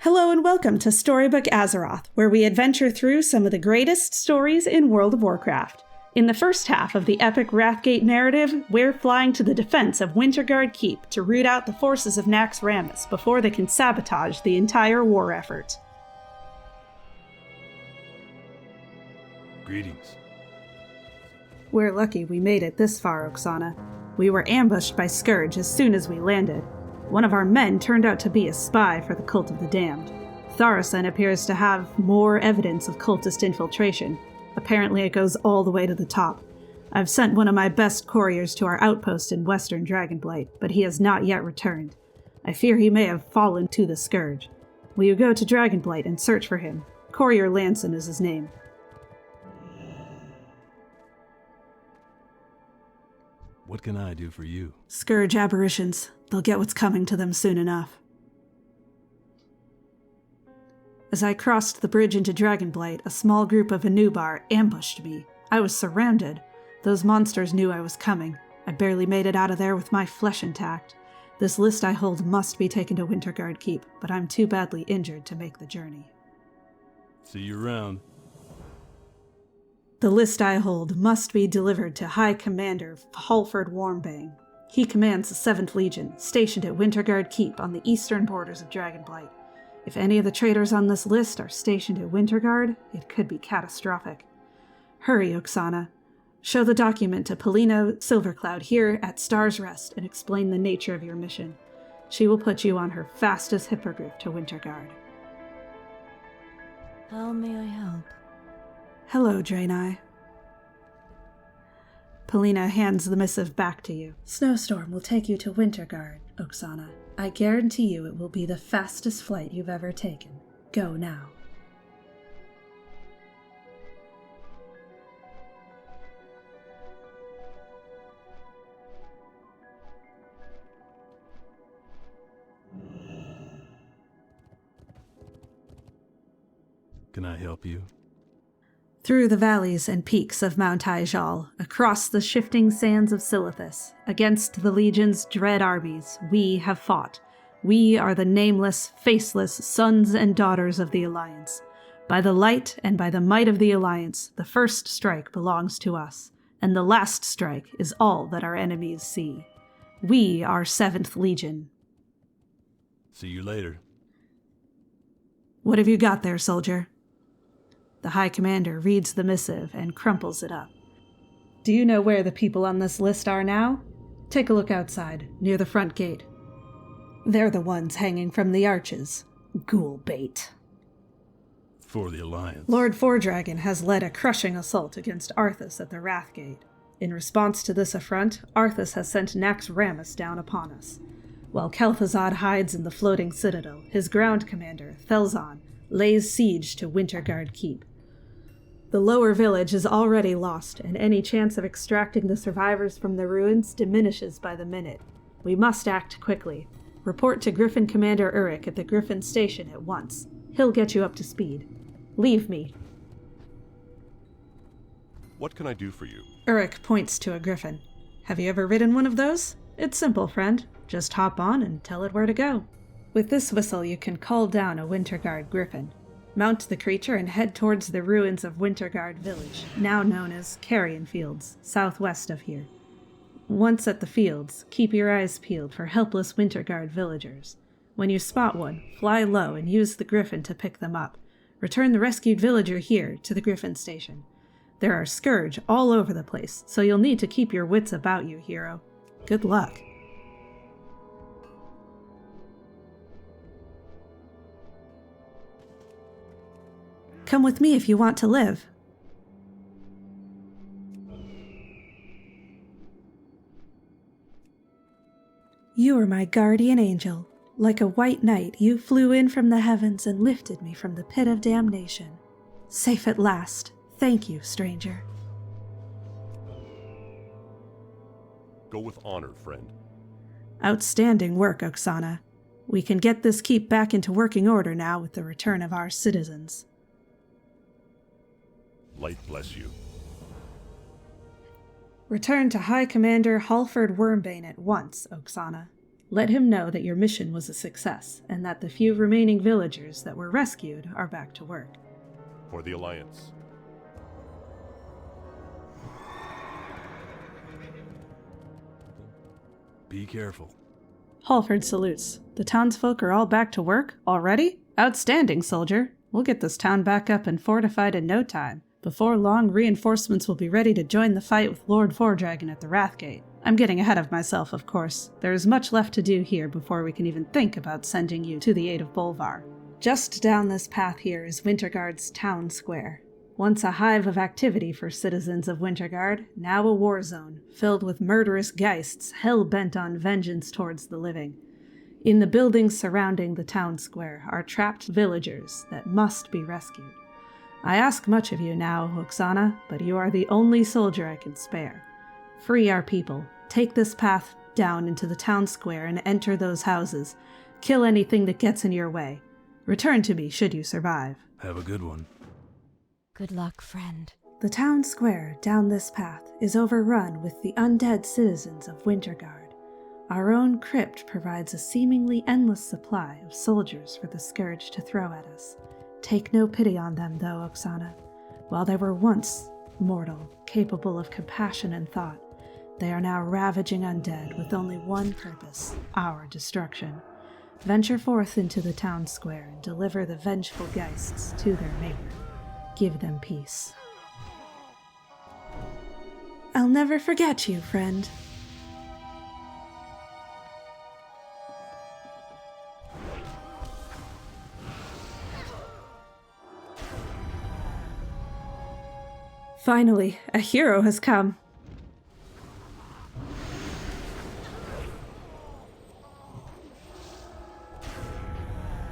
Hello and welcome to Storybook Azeroth, where we adventure through some of the greatest stories in World of Warcraft. In the first half of the epic Wrathgate narrative, we're flying to the defense of Wintergarde Keep to root out the forces of Naxxramas before they can sabotage the entire war effort. Greetings. We're lucky we made it this far, Oksana. We were ambushed by Scourge as soon as we landed. One of our men turned out to be a spy for the Cult of the Damned. Tharasen appears to have more evidence of cultist infiltration. Apparently it goes all the way to the top. I've sent one of my best couriers to our outpost in western Dragonblight, but he has not yet returned. I fear he may have fallen to the Scourge. Will you go to Dragonblight and search for him? Courier Lanson is his name. What can I do for you? Scourge aberrations. They'll get what's coming to them soon enough. As I crossed the bridge into Dragonblight, a small group of Anubar ambushed me. I was surrounded. Those monsters knew I was coming. I barely made it out of there with my flesh intact. This list I hold must be taken to Wintergarde Keep, but I'm too badly injured to make the journey. See you around. The list I hold must be delivered to High Commander Halford Warmbane. He commands the 7th Legion, stationed at Wintergarde Keep on the eastern borders of Dragonblight. If any of the traitors on this list are stationed at Wintergarde, it could be catastrophic. Hurry, Oksana. Show the document to Polina Silvercloud here at Star's Rest and explain the nature of your mission. She will put you on her fastest hippogriff to Wintergarde. How may I help? Hello, Draenei. Polina hands the missive back to you. Snowstorm will take you to Wintergarde, Oksana. I guarantee you it will be the fastest flight you've ever taken. Go now. Can I help you? Through the valleys and peaks of Mount Aijal, across the shifting sands of Silithus, against the Legion's dread armies, we have fought. We are the nameless, faceless sons and daughters of the Alliance. By the light and by the might of the Alliance, the first strike belongs to us, and the last strike is all that our enemies see. We are 7th Legion. See you later. What have you got there, soldier? The High Commander reads the missive and crumples it up. Do you know where the people on this list are now? Take a look outside, near the front gate. They're the ones hanging from the arches. Ghoul bait. For the Alliance. Lord Fordragon has led a crushing assault against Arthas at the Wrathgate. In response to this affront, Arthas has sent Naxxramas down upon us. While Kel'Thuzad hides in the floating citadel, his ground commander, Thelzon, lays siege to Wintergarde Keep. The lower village is already lost, and any chance of extracting the survivors from the ruins diminishes by the minute. We must act quickly. Report to Griffin Commander Uruk at the Griffin Station at once. He'll get you up to speed. Leave me. What can I do for you? Uruk points to a griffin. Have you ever ridden one of those? It's simple, friend. Just hop on and tell it where to go. With this whistle, you can call down a Wintergarde griffin. Mount the creature and head towards the ruins of Wintergarde Village, now known as Carrion Fields, southwest of here. Once at the fields, keep your eyes peeled for helpless Wintergarde villagers. When you spot one, fly low and use the griffin to pick them up. Return the rescued villager here to the Griffin Station. There are Scourge all over the place, so you'll need to keep your wits about you, hero. Good luck. Come with me if you want to live. You are my guardian angel. Like a white knight, you flew in from the heavens and lifted me from the pit of damnation. Safe at last. Thank you, stranger. Go with honor, friend. Outstanding work, Oksana. We can get this keep back into working order now with the return of our citizens. Light bless you. Return to High Commander Halford Warmbane at once, Oksana. Let him know that your mission was a success, and that the few remaining villagers that were rescued are back to work. For the Alliance. Be careful. Halford salutes. The townsfolk are all back to work already? Outstanding, soldier. We'll get this town back up and fortified in no time. Before long, reinforcements will be ready to join the fight with Lord Fordragon at the Wrathgate. I'm getting ahead of myself, of course. There is much left to do here before we can even think about sending you to the aid of Bolvar. Just down this path here is Wintergarde's town square. Once a hive of activity for citizens of Wintergarde, now a war zone, filled with murderous geists hell-bent on vengeance towards the living. In the buildings surrounding the town square are trapped villagers that must be rescued. I ask much of you now, Oksana, but you are the only soldier I can spare. Free our people. Take this path down into the town square and enter those houses. Kill anything that gets in your way. Return to me should you survive. Have a good one. Good luck, friend. The town square down this path is overrun with the undead citizens of Wintergarde. Our own Crypt provides a seemingly endless supply of soldiers for the Scourge to throw at us. Take no pity on them, though, Oksana. While they were once mortal, capable of compassion and thought, they are now ravaging undead with only one purpose, our destruction. Venture forth into the town square and deliver the vengeful geists to their maker. Give them peace. I'll never forget you, friend. Finally, a hero has come.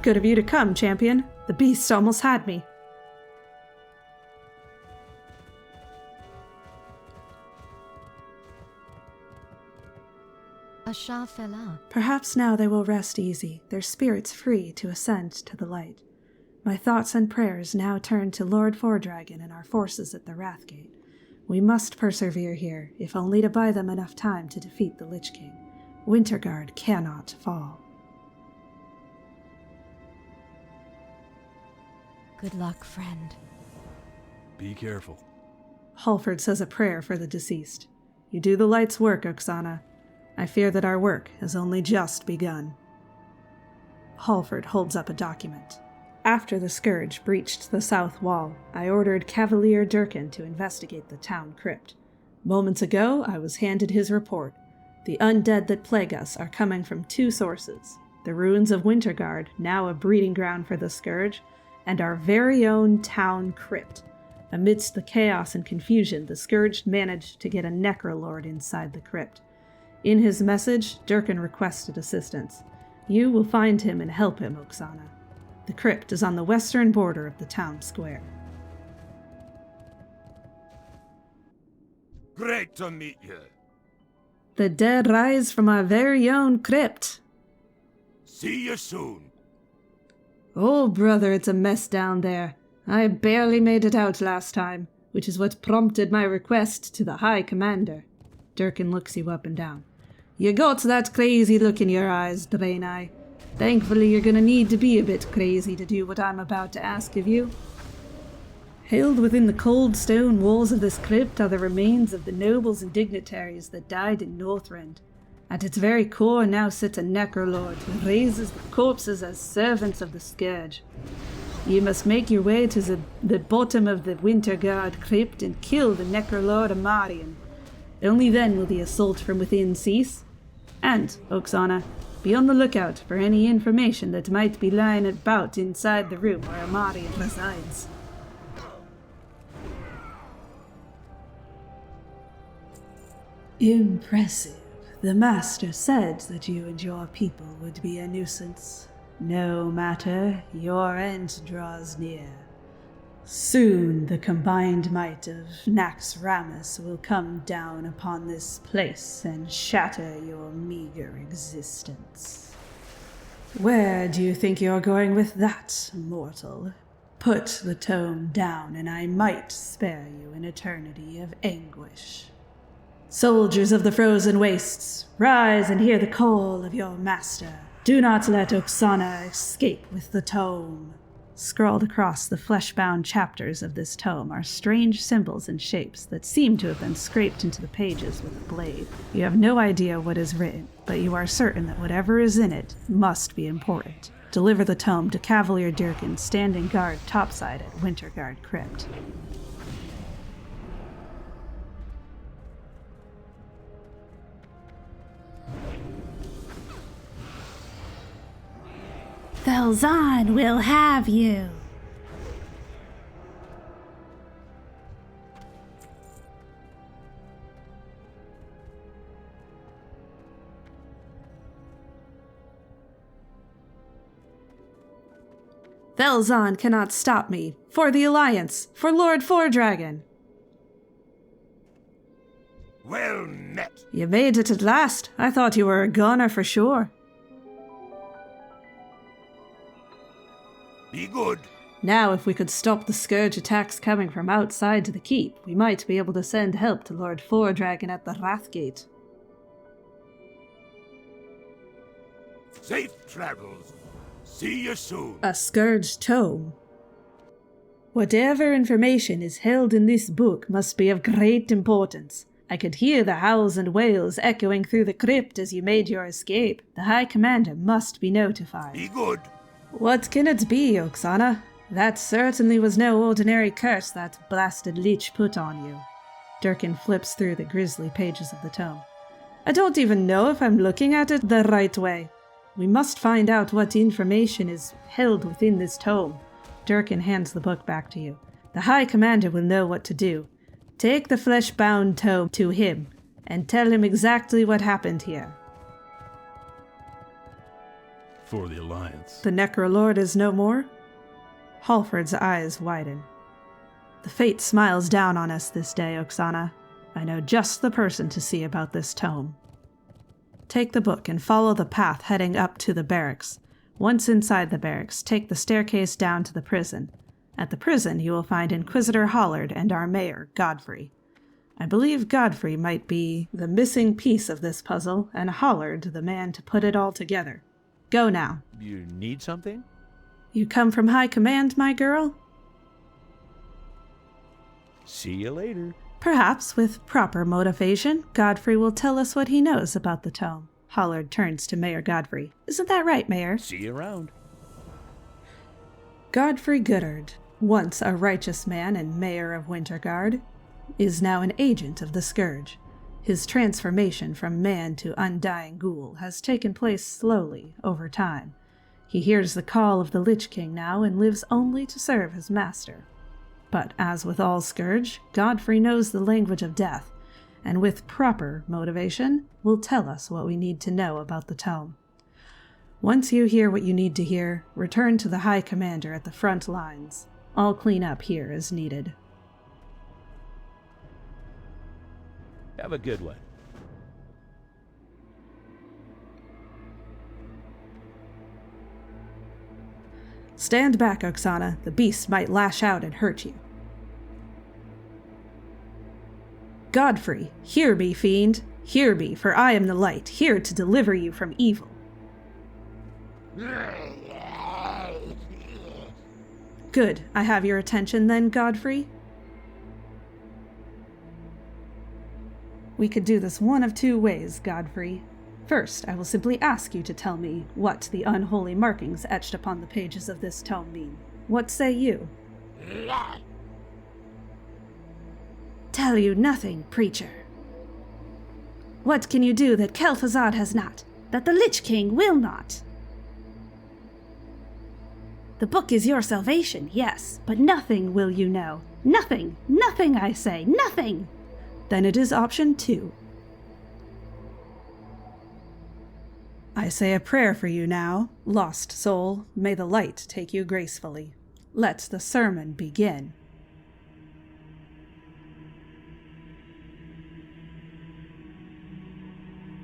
Good of you to come, champion. The beast almost had me. Ashar Fela. Perhaps now they will rest easy, their spirits free to ascend to the light. My thoughts and prayers now turn to Lord Fordragon and our forces at the Wrathgate. We must persevere here, if only to buy them enough time to defeat the Lich King. Wintergarde cannot fall. Good luck, friend. Be careful. Halford says a prayer for the deceased. You do the light's work, Oksana. I fear that our work has only just begun. Halford holds up a document. After the Scourge breached the south wall, I ordered Cavalier Durkin to investigate the town crypt. Moments ago, I was handed his report. The undead that plague us are coming from two sources. The ruins of Wintergarde, now a breeding ground for the Scourge, and our very own town crypt. Amidst the chaos and confusion, the Scourge managed to get a Necrolord inside the crypt. In his message, Durkin requested assistance. You will find him and help him, Oksana. The crypt is on the western border of the town square. Great to meet you. The dead rise from our very own crypt. See you soon. Oh, brother, it's a mess down there. I barely made it out last time, which is what prompted my request to the High Commander. Durkin looks you up and down. You got that crazy look in your eyes, Draenei. Thankfully, you're gonna need to be a bit crazy to do what I'm about to ask of you. Held within the cold stone walls of this crypt are the remains of the nobles and dignitaries that died in Northrend. At its very core now sits a Necrolord who raises the corpses as servants of the Scourge. You must make your way to the bottom of the Wintergarde crypt and kill the Necrolord Amarian. Only then will the assault from within cease. And, Oksana, be on the lookout for any information that might be lying about inside the room where Amarian resides. Impressive. The Master said that you and your people would be a nuisance. No matter, your end draws near. Soon the combined might of Naxxramas will come down upon this place and shatter your meager existence. Where do you think you're going with that, mortal? Put the tome down and I might spare you an eternity of anguish. Soldiers of the frozen wastes, rise and hear the call of your master. Do not let Oksana escape with the tome. Scrawled across the flesh-bound chapters of this tome are strange symbols and shapes that seem to have been scraped into the pages with a blade. You have no idea what is written, but you are certain that whatever is in it must be important. Deliver the tome to Cavalier Durkin, standing guard topside at Wintergarde Crypt. Velzan will have you. Velzan cannot stop me. For the Alliance! For Lord Fordragon! Well met. You made it at last. I thought you were a goner for sure. Be good. Now, if we could stop the scourge attacks coming from outside to the keep, we might be able to send help to Lord Fordragon at the Wrathgate. Safe travels. See you soon. A scourge tome. Whatever information is held in this book must be of great importance. I could hear the howls and wails echoing through the crypt as you made your escape. The High Commander must be notified. Be good. What can it be, Oksana? That certainly was no ordinary curse that blasted Lich put on you. Durkin flips through the grisly pages of the tome. I don't even know if I'm looking at it the right way. We must find out what information is held within this tome. Durkin hands the book back to you. The High Commander will know what to do. Take the flesh-bound tome to him, and tell him exactly what happened here. For the Alliance. The Necrolord is no more? Halford's eyes widen. The fate smiles down on us this day, Oksana. I know just the person to see about this tome. Take the book and follow the path heading up to the barracks. Once inside the barracks, take the staircase down to the prison. At the prison, you will find Inquisitor Hollard and our mayor, Godfrey. I believe Godfrey might be the missing piece of this puzzle, and Hollard the man to put it all together. Go now. You need something? You come from High Command, my girl? See you later. Perhaps, with proper motivation, Godfrey will tell us what he knows about the tome. Hollard turns to Mayor Godfrey. Isn't that right, Mayor? See you around. Godfrey Goodard, once a righteous man and mayor of Wintergarde, is now an agent of the Scourge. His transformation from man to undying ghoul has taken place slowly, over time. He hears the call of the Lich King now and lives only to serve his master. But as with all Scourge, Godfrey knows the language of death, and with proper motivation, will tell us what we need to know about the tome. Once you hear what you need to hear, return to the High Commander at the front lines. I'll clean up here as needed. Have a good one. Stand back, Oksana. The beast might lash out and hurt you. Godfrey, hear me, fiend. Hear me, for I am the light, here to deliver you from evil. Good. I have your attention then, Godfrey? We could do this one of two ways, Godfrey. First, I will simply ask you to tell me what the unholy markings etched upon the pages of this tome mean. What say you? Tell you nothing, preacher. What can you do that Kel'Thuzad has not, that the Lich King will not? The book is your salvation, yes, but nothing will you know. Nothing, nothing, I say, nothing! Then it is option 2. I say a prayer for you now, lost soul. May the light take you gracefully. Let the sermon begin.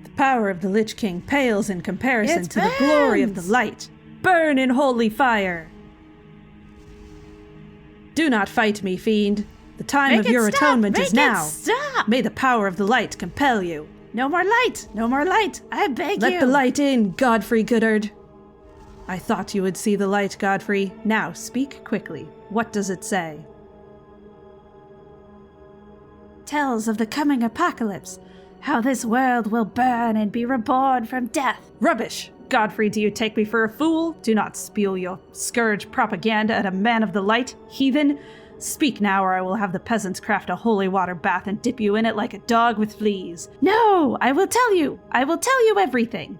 The power of the Lich King pales in comparison to the glory of the light. Burn in holy fire! Do not fight me, fiend. The time of your atonement is now. Stop! May the power of the light compel you. No more light! No more light! I beg you! Let the light in, Godfrey Goodard. I thought you would see the light, Godfrey. Now, speak quickly. What does it say? Tells of the coming apocalypse, how this world will burn and be reborn from death. Rubbish! Godfrey, do you take me for a fool? Do not spew your scourge propaganda at a man of the light, heathen. Speak now, or I will have the peasants craft a holy water bath and dip you in it like a dog with fleas. No! I will tell you! I will tell you everything!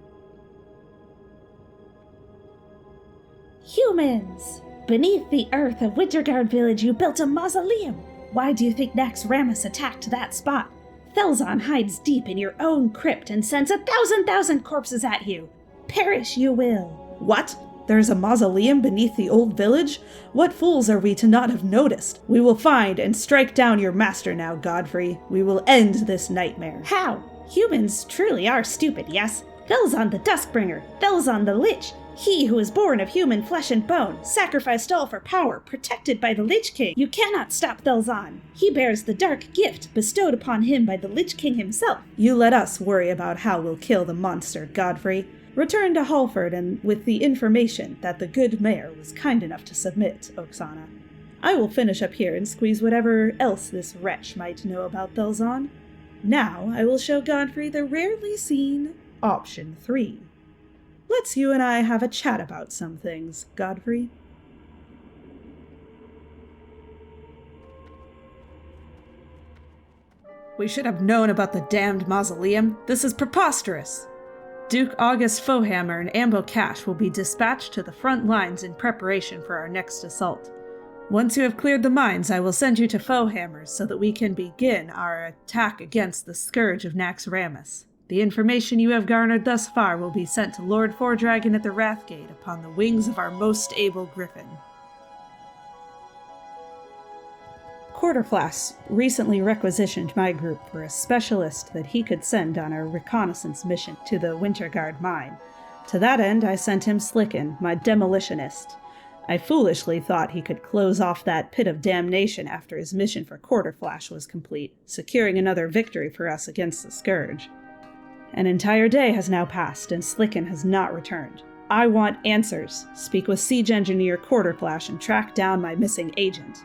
Humans! Beneath the earth of Wintergarde village you built a mausoleum. Why do you think Naxxramas attacked that spot? Thelzahn hides deep in your own crypt and sends 1,000 corpses at you. Perish you will. What? There's a mausoleum beneath the old village? What fools are we to not have noticed? We will find and strike down your master now, Godfrey. We will end this nightmare. How? Humans truly are stupid, yes? Thelzahn the Duskbringer, Thelzahn the Lich, he who is born of human flesh and bone, sacrificed all for power, protected by the Lich King. You cannot stop Thelzahn. He bears the dark gift bestowed upon him by the Lich King himself. You let us worry about how we'll kill the monster, Godfrey. Return to Halford and with the information that the good mayor was kind enough to submit, Oksana. I will finish up here and squeeze whatever else this wretch might know about Thelzahn. Now I will show Godfrey the rarely seen Option 3. Let's you and I have a chat about some things, Godfrey. We should have known about the damned mausoleum. This is preposterous. Duke August Fohammer and Ambo Cash will be dispatched to the front lines in preparation for our next assault. Once you have cleared the mines, I will send you to Fohammer's so that we can begin our attack against the scourge of Naxxramas. The information you have garnered thus far will be sent to Lord Fordragon at the Wrathgate upon the wings of our most able griffin. Quarterflass recently requisitioned my group for a specialist that he could send on a reconnaissance mission to the Wintergarde mine. To that end, I sent him Slicken, my demolitionist. I foolishly thought he could close off that pit of damnation after his mission for Quarterflash was complete, securing another victory for us against the Scourge. An entire day has now passed, and Slicken has not returned. I want answers. Speak with Siege Engineer Quarterflash and track down my missing agent.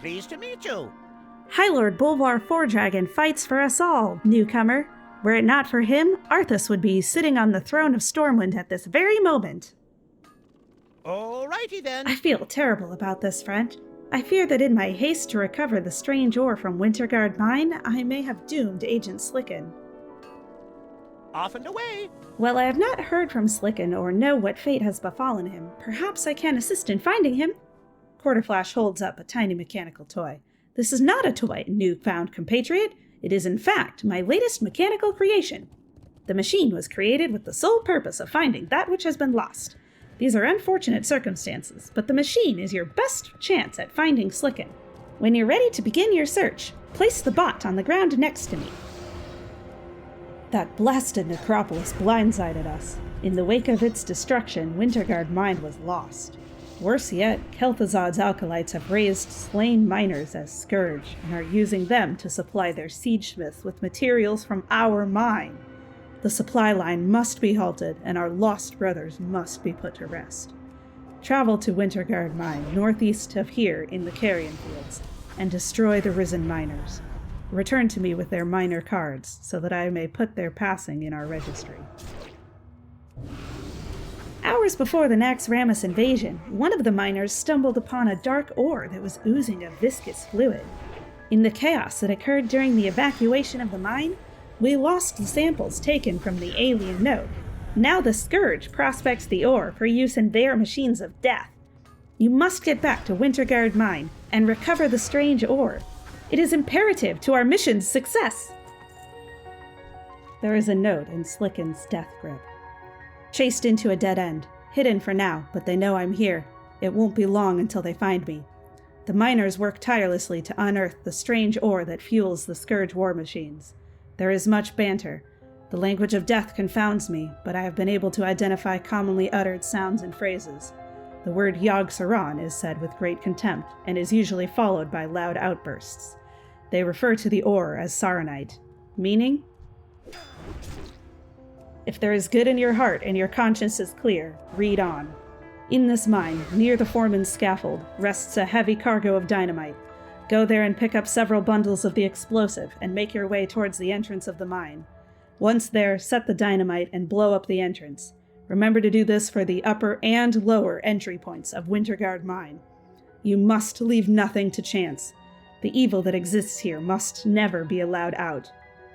Pleased to meet you. High Lord Bolvar Fordragon fights for us all, newcomer. Were it not for him, Arthas would be sitting on the throne of Stormwind at this very moment. Alrighty then. I feel terrible about this, friend. I fear that in my haste to recover the strange ore from Wintergarde Mine, I may have doomed Agent Slicken. Off and away. Well, I have not heard from Slicken or know what fate has befallen him. Perhaps I can assist in finding him. Quarterflash holds up a tiny mechanical toy. This is not a toy, newfound compatriot. It is, in fact, my latest mechanical creation. The machine was created with the sole purpose of finding that which has been lost. These are unfortunate circumstances, but the machine is your best chance at finding Slicken. When you're ready to begin your search, place the bot on the ground next to me. That blasted necropolis blindsided us. In the wake of its destruction, Wintergarde Mine was lost. Worse yet, Kel'Thuzad's alkalites have raised slain miners as scourge, and are using them to supply their siege smiths with materials from our mine. The supply line must be halted, and our lost brothers must be put to rest. Travel to Wintergarde Mine, northeast of here in the Carrion Fields, and destroy the risen miners. Return to me with their miner cards, so that I may put their passing in our registry. Hours before the Naxxramas invasion, one of the miners stumbled upon a dark ore that was oozing a viscous fluid. In the chaos that occurred during the evacuation of the mine, we lost the samples taken from the alien node. Now the Scourge prospects the ore for use in their machines of death. You must get back to Wintergarde Mine and recover the strange ore. It is imperative to our mission's success. There is a note in Slicken's death grip. Chased into a dead end. Hidden for now, but they know I'm here. It won't be long until they find me. The miners work tirelessly to unearth the strange ore that fuels the Scourge war machines. There is much banter. The language of death confounds me, but I have been able to identify commonly uttered sounds and phrases. The word Yogg-Saron is said with great contempt, and is usually followed by loud outbursts. They refer to the ore as Saronite, meaning, if there is good in your heart and your conscience is clear, read on. In this mine, near the foreman's scaffold, rests a heavy cargo of dynamite. Go there and pick up several bundles of the explosive, and make your way towards the entrance of the mine. Once there, set the dynamite and blow up the entrance. Remember to do this for the upper and lower entry points of Wintergarde Mine. You must leave nothing to chance. The evil that exists here must never be allowed out.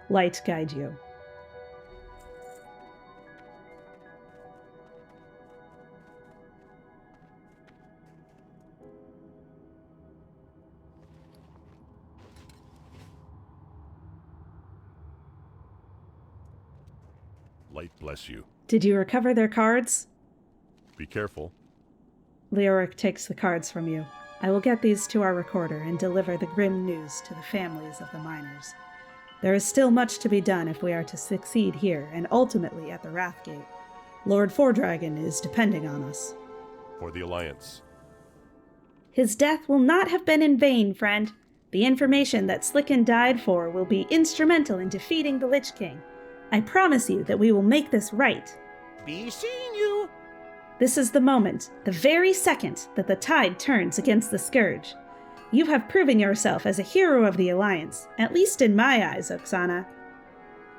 Light guide you. Light bless you. Did you recover their cards? Be careful. Leoric takes the cards from you. I will get these to our recorder and deliver the grim news to the families of the miners. There is still much to be done if we are to succeed here and ultimately at the Wrathgate. Lord Fordragon is depending on us. For the Alliance. His death will not have been in vain, friend. The information that Slicken died for will be instrumental in defeating the Lich King. I promise you that we will make this right. Be seeing you. This is the moment, the very second, that the tide turns against the Scourge. You have proven yourself as a hero of the Alliance, at least in my eyes, Oksana.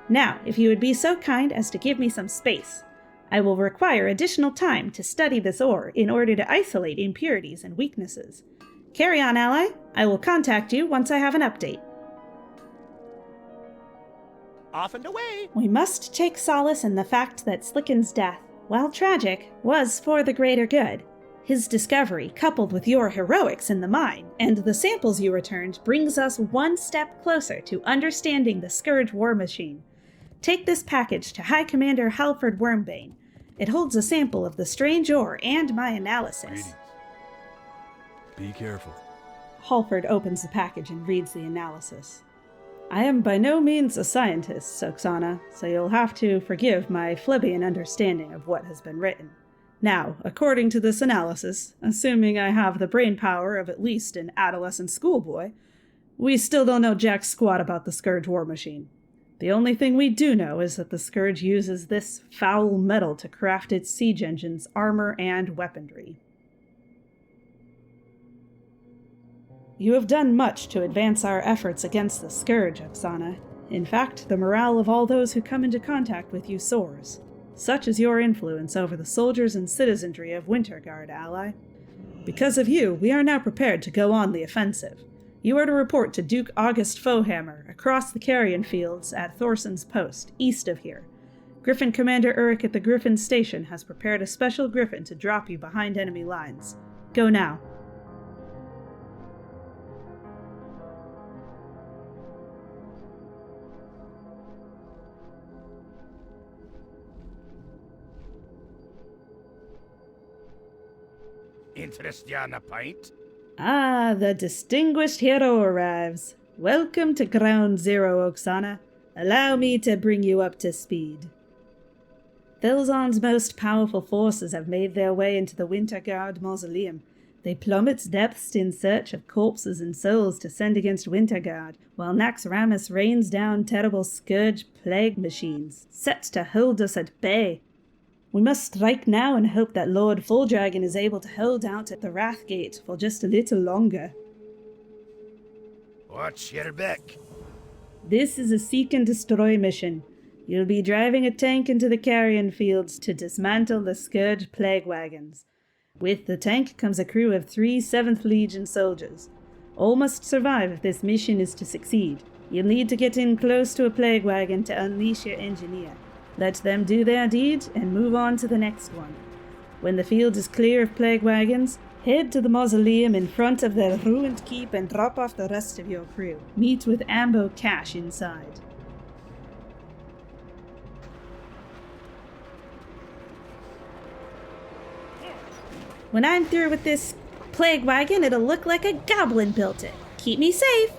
Now, if you would be so kind as to give me some space, I will require additional time to study this ore in order to isolate impurities and weaknesses. Carry on, ally. I will contact you once I have an update. Off and away. We must take solace in the fact that Slicken's death, while tragic, was for the greater good. His discovery, coupled with your heroics in the mine, and the samples you returned, brings us one step closer to understanding the Scourge war machine. Take this package to High Commander Halford Wormbane. It holds a sample of the strange ore and my analysis. Greetings. Be careful. Halford opens the package and reads the analysis. I am by no means a scientist, Oksana, so you'll have to forgive my plebeian understanding of what has been written. Now, according to this analysis, assuming I have the brain power of at least an adolescent schoolboy, we still don't know jack squat about the Scourge war machine. The only thing we do know is that the Scourge uses this foul metal to craft its siege engines, armor, and weaponry. You have done much to advance our efforts against the Scourge, Oksana. In fact, the morale of all those who come into contact with you soars. Such is your influence over the soldiers and citizenry of Wintergarde, ally. Because of you, we are now prepared to go on the offensive. You are to report to Duke August Fohammer across the carrion fields at Thorson's Post, east of here. Griffin Commander Uruk at the Griffin Station has prepared a special griffin to drop you behind enemy lines. Go now. Interest ya in a pint? Ah, the distinguished hero arrives. Welcome to Ground Zero, Oksana. Allow me to bring you up to speed. Thelzon's most powerful forces have made their way into the Wintergarde Mausoleum. They plumb its depths in search of corpses and souls to send against Wintergarde, while Naxxramas rains down terrible scourge plague machines, set to hold us at bay. We must strike now and hope that Lord Fulldragon is able to hold out at the Wrathgate for just a little longer. Watch your back. This is a seek and destroy mission. You'll be driving a tank into the carrion fields to dismantle the Scourge plague wagons. With the tank comes a crew of 3 7th Legion soldiers. All must survive if this mission is to succeed. You'll need to get in close to a plague wagon to unleash your engineer. Let them do their deed and move on to the next one. When the field is clear of plague wagons, head to the mausoleum in front of the ruined keep and drop off the rest of your crew. Meet with Ambo Cash inside. When I'm through with this plague wagon, it'll look like a goblin built it. Keep me safe.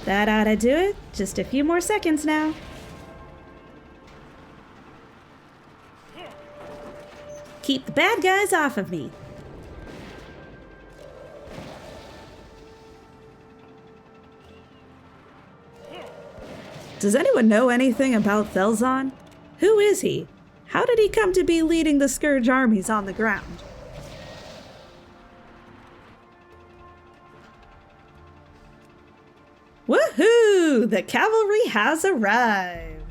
That ought to do it. Just a few more seconds now. Keep the bad guys off of me. Does anyone know anything about Thelzon? Who is he? How did he come to be leading the Scourge armies on the ground? Woohoo! The cavalry has arrived!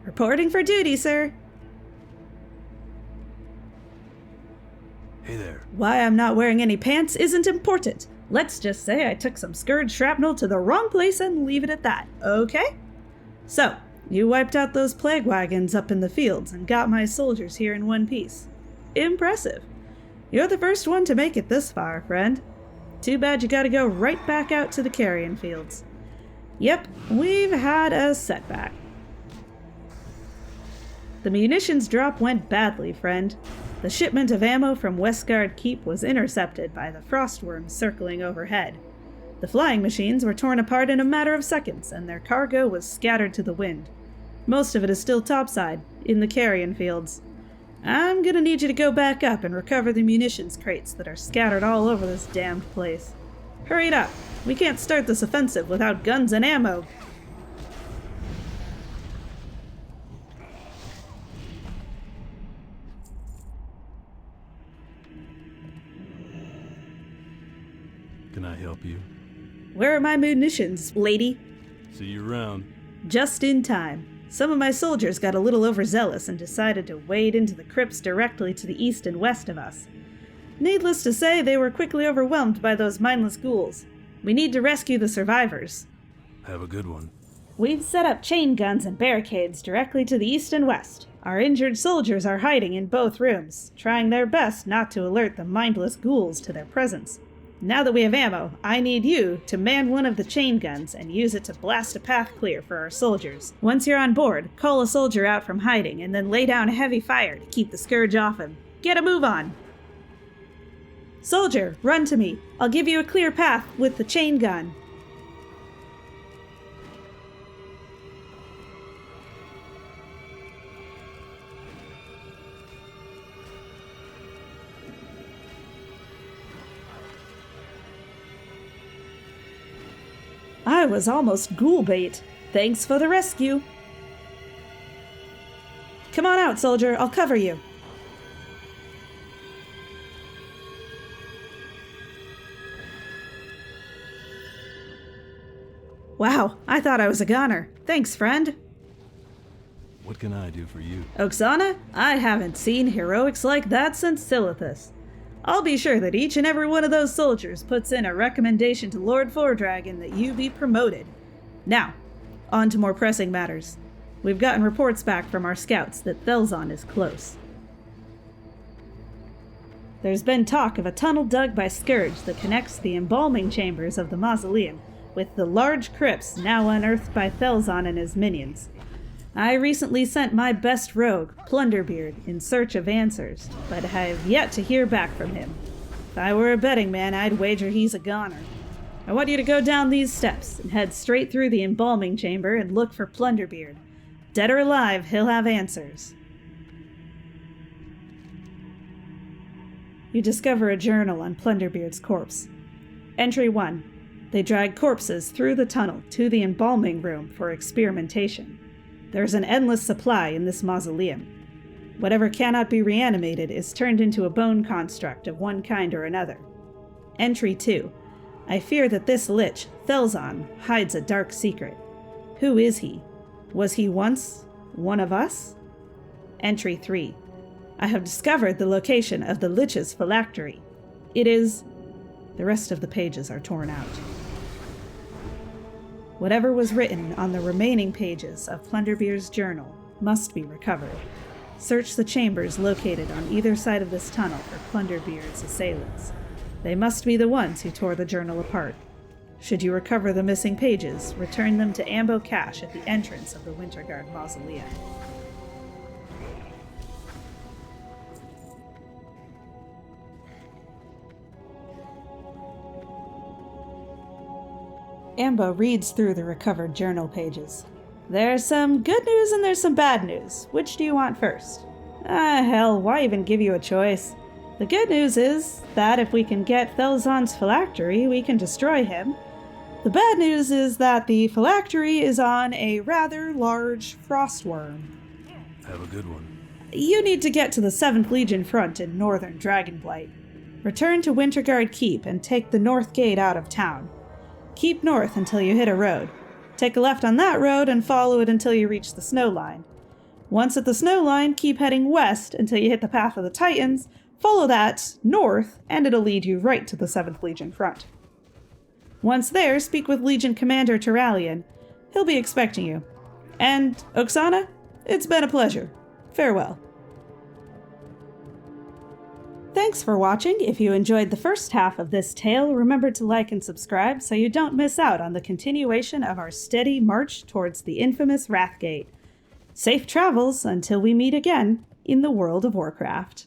Reporting for duty, sir. Hey there. Why I'm not wearing any pants isn't important. Let's just say I took some Scourge shrapnel to the wrong place and leave it at that, okay? So, you wiped out those plague wagons up in the fields and got my soldiers here in one piece. Impressive. You're the first one to make it this far, friend. Too bad you gotta go right back out to the carrion fields. Yep, we've had a setback. The munitions drop went badly, friend. The shipment of ammo from Wintergarde Keep was intercepted by the Frostwyrms circling overhead. The flying machines were torn apart in a matter of seconds, and their cargo was scattered to the wind. Most of it is still topside, in the carrion fields. I'm gonna need you to go back up and recover the munitions crates that are scattered all over this damned place. Hurry it up. We can't start this offensive without guns and ammo. Can I help you? Where are my munitions, lady? See you around. Just in time. Some of my soldiers got a little overzealous and decided to wade into the crypts directly to the east and west of us. Needless to say, they were quickly overwhelmed by those mindless ghouls. We need to rescue the survivors. Have a good one. We've set up chain guns and barricades directly to the east and west. Our injured soldiers are hiding in both rooms, trying their best not to alert the mindless ghouls to their presence. Now that we have ammo, I need you to man one of the chain guns and use it to blast a path clear for our soldiers. Once you're on board, call a soldier out from hiding and then lay down a heavy fire to keep the Scourge off him. Get a move on! Soldier, run to me. I'll give you a clear path with the chain gun. I was almost ghoul bait. Thanks for the rescue. Come on out, soldier. I'll cover you. Wow, I thought I was a goner. Thanks, friend. What can I do for you? Oksana, I haven't seen heroics like that since Silithus. I'll be sure that each and every one of those soldiers puts in a recommendation to Lord Fordragon that you be promoted. Now, on to more pressing matters. We've gotten reports back from our scouts that Thelzon is close. There's been talk of a tunnel dug by Scourge that connects the embalming chambers of the mausoleum with the large crypts now unearthed by Thelzon and his minions. I recently sent my best rogue, Plunderbeard, in search of answers, but I have yet to hear back from him. If I were a betting man, I'd wager he's a goner. I want you to go down these steps and head straight through the embalming chamber and look for Plunderbeard. Dead or alive, he'll have answers. You discover a journal on Plunderbeard's corpse. Entry 1. They drag corpses through the tunnel to the embalming room for experimentation. There's an endless supply in this mausoleum. Whatever cannot be reanimated is turned into a bone construct of one kind or another. Entry 2. I fear that this Lich, Thelzon, hides a dark secret. Who is he? Was he once one of us? Entry 3. I have discovered the location of the Lich's phylactery. It is... The rest of the pages are torn out. Whatever was written on the remaining pages of Plunderbeard's journal must be recovered. Search the chambers located on either side of this tunnel for Plunderbeard's assailants. They must be the ones who tore the journal apart. Should you recover the missing pages, return them to Ambo Cache at the entrance of the Wintergarde Mausoleum. Ambo reads through the recovered journal pages. There's some good news and there's some bad news. Which do you want first? Hell, why even give you a choice? The good news is that if we can get Thelzon's phylactery, we can destroy him. The bad news is that the phylactery is on a rather large frostworm. Have a good one. You need to get to the 7th Legion front in northern Dragonblight. Return to Wintergarde Keep and take the north gate out of town. Keep north until you hit a road. Take a left on that road and follow it until you reach the snow line. Once at the snow line, keep heading west until you hit the Path of the Titans, follow that north, and it'll lead you right to the 7th Legion front. Once there, speak with Legion Commander Terralion. He'll be expecting you. And, Oksana, it's been a pleasure. Farewell. Thanks for watching. If you enjoyed the first half of this tale, remember to like and subscribe so you don't miss out on the continuation of our steady march towards the infamous Wrathgate. Safe travels until we meet again in the world of Warcraft.